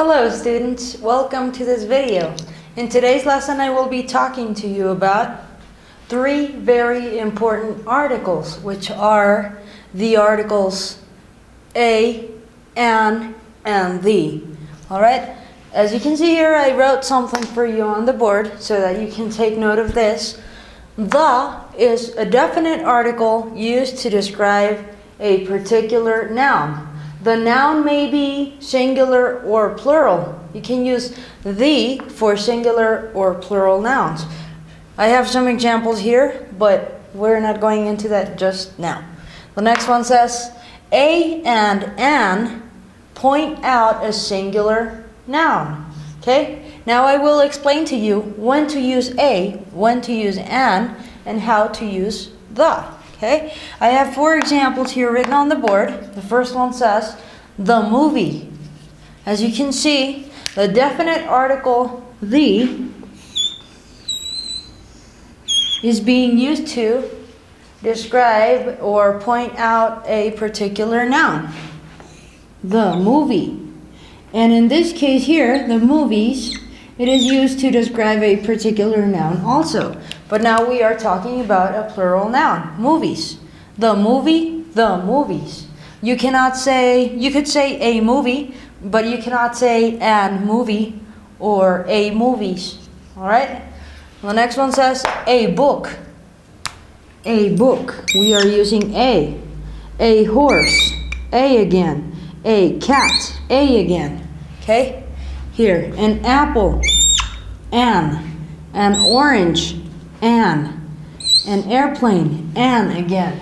Hello students, welcome to this video. In today's lesson I will be talking to you about three very important articles, which are the articles a, and the. Alright, as you can see here I wrote something for you on the board so that you can take note of this. The is a definite article used to describe a particular noun. The noun may be singular or plural. You can use the for singular or plural nouns. I have some examples here, but we're not going into that just now. The next one says, a and an point out a singular noun. Okay? Now I will explain to you when to use a, when to use an, and how to use the. Okay? I have four examples here written on the board. The first one says, the movie. As you can see, the definite article the is being used to describe or point out a particular noun. The movie. And in this case here, the movies, it is used to describe a particular noun also. But now we are talking about a plural noun, movies. The movie, the movies. You cannot say, you could say a movie, but you cannot say an movie or a movies. Alright? The next one says a book. A book. We are using a. A horse. A again. A cat. A again. Okay? Here. An apple. An. An orange. An airplane, an again.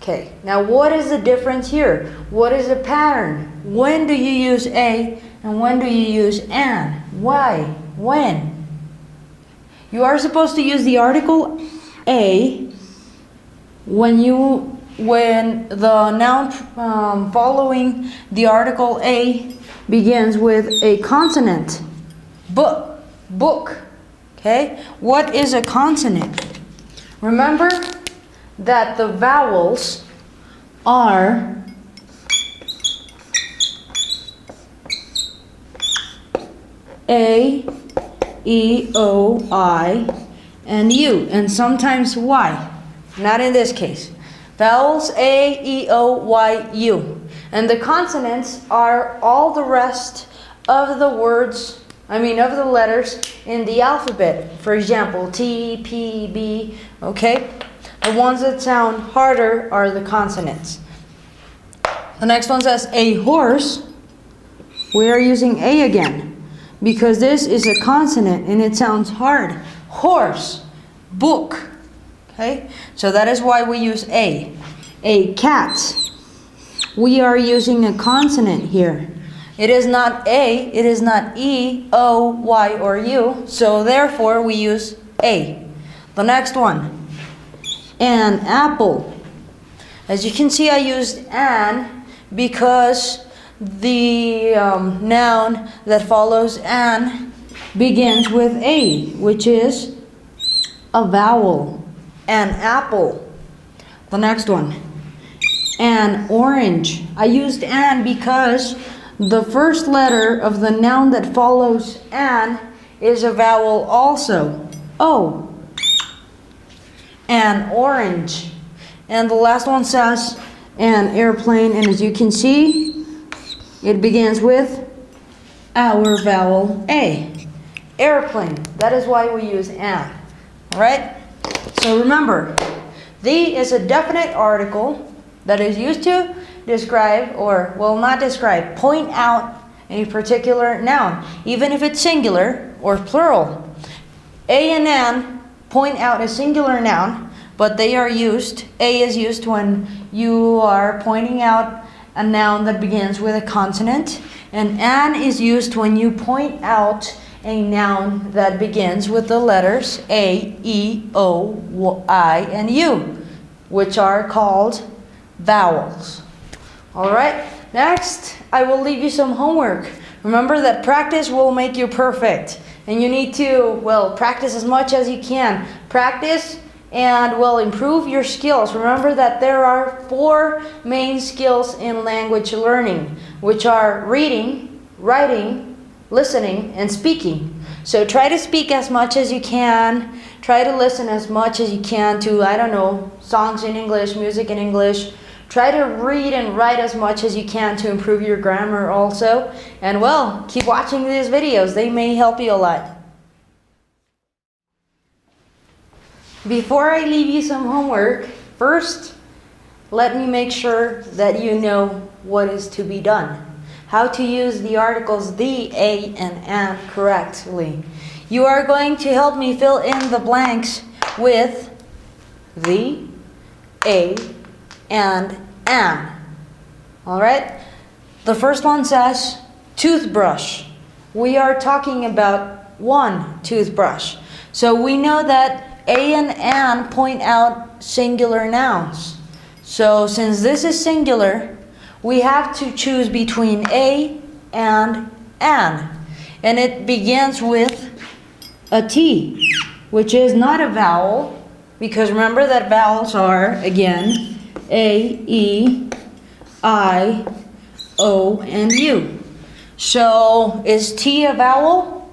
Okay, now what is the difference here? What is the pattern? When do you use a and when do you use an? Why? When? You are supposed to use the article a when the noun following the article a begins with a consonant. Book. Okay, what is a consonant? Remember that the vowels are A, E, O, I, and U, and sometimes Y. Not in this case. Vowels A, E, O, Y, U. And the consonants are all the rest of the words, of the letters in the alphabet. For example, T, P, B, okay? The ones that sound harder are the consonants. The next one says a horse. We are using a again because this is a consonant and it sounds hard. Horse, book, okay? So that is why we use a. A cat. We are using a consonant here. It is not A, it is not E, O, Y, or U, so therefore we use A. The next one, an apple. As you can see, I used an because the noun that follows an begins with A, which is a vowel. An apple. The next one, an orange. I used an because the first letter of the noun that follows an is a vowel also. O. An orange. And the last one says an airplane, and as you can see, it begins with our vowel A. Airplane. That is why we use an. Alright? So remember, the is a definite article that is used to describe, or not describe, point out a particular noun, even if it's singular or plural. A and an point out a singular noun, but they are used, a is used when you are pointing out a noun that begins with a consonant, and an is used when you point out a noun that begins with the letters A, E, O, I, and U, which are called vowels. Alright, next I will leave you some homework. Remember that practice will make you perfect. And you need to, practice as much as you can. Practice and improve your skills. Remember that there are 4 main skills in language learning, which are reading, writing, listening and speaking. So try to speak as much as you can. Try to listen as much as you can to, I don't know, songs in English, music in English. Try to read and write as much as you can to improve your grammar also. And well, keep watching these videos. They may help you a lot. Before I leave you some homework, first, let me make sure that you know what is to be done. How to use the articles the, a, and an correctly. You are going to help me fill in the blanks with the, a, and an. Alright? The first one says toothbrush. We are talking about one toothbrush. So we know that a and an point out singular nouns. So since this is singular, we have to choose between a and an. And it begins with a T, which is not a vowel, because remember that vowels are, again, A, E, I, O, and U. So is T a vowel?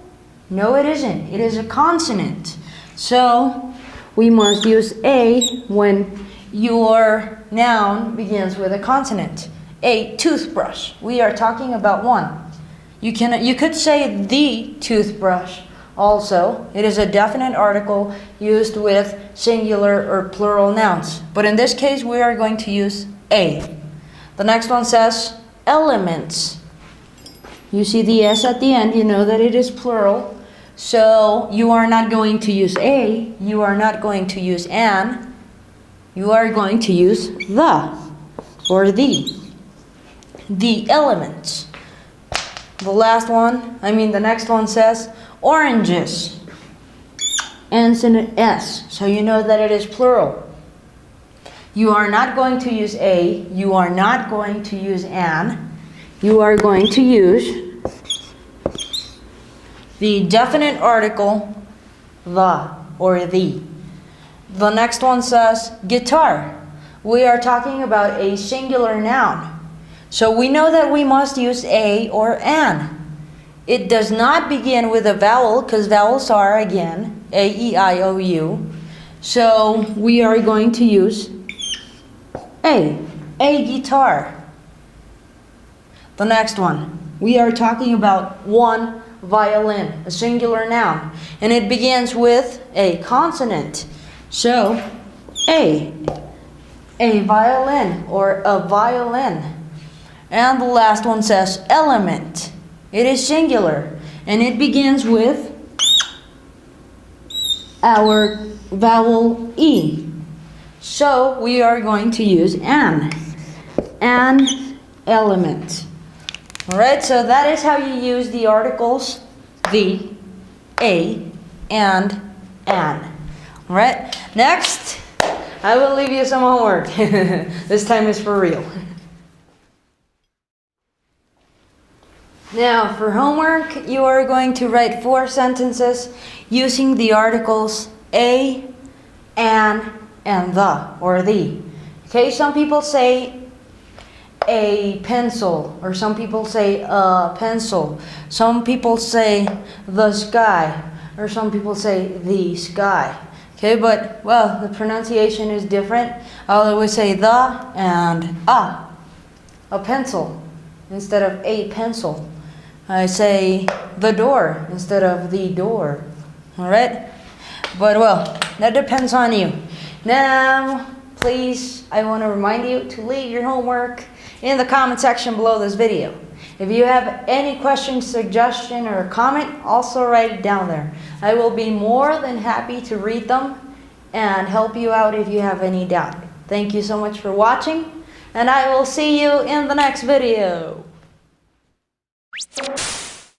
No, it isn't. It is a consonant. So we must use a when your noun begins with a consonant. A toothbrush. We are talking about one. You could say the toothbrush also. It is a definite article used with singular or plural nouns. But in this case, we are going to use a. The next one says elements. You see the S at the end, you know that it is plural. So you are not going to use a, you are not going to use an, you are going to use the or the elements. The next one says oranges. Ends in an S, so you know that it is plural. You are not going to use a, you are not going to use an, you are going to use the definite article, the or the. The next one says guitar. We are talking about a singular noun. So we know that we must use a or an. It does not begin with a vowel because vowels are, again, A, E, I, O, U. So we are going to use a guitar. The next one, we are talking about one violin, a singular noun, and it begins with a consonant. So a violin or a violin. And the last one says element. It is singular and it begins with our vowel E. So we are going to use an element. Alright, so that is how you use the articles the, a, and an. Alright, next, I will leave you some homework. This time is for real. Now, for homework, you are going to write 4 sentences using the articles a, an, and the, or the. Okay, some people say a pencil, or some people say a pencil. Some people say the sky, or some people say the sky. Okay, but, well, the pronunciation is different. I'll always say the and a pencil, instead of a pencil. I say the door, instead of the door. Alright? But, well, that depends on you. Now, please, I want to remind you to leave your homework in the comment section below this video. If you have any question, suggestion, or comment, also write it down there. I will be more than happy to read them and help you out if you have any doubt. Thank you so much for watching, and I will see you in the next video.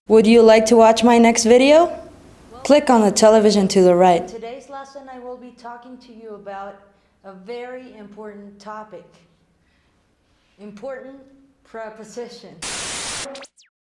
Would you like to watch my next video? Click on the television to the right. Today's lesson, I will be talking to you about a very important topic. Important preposition.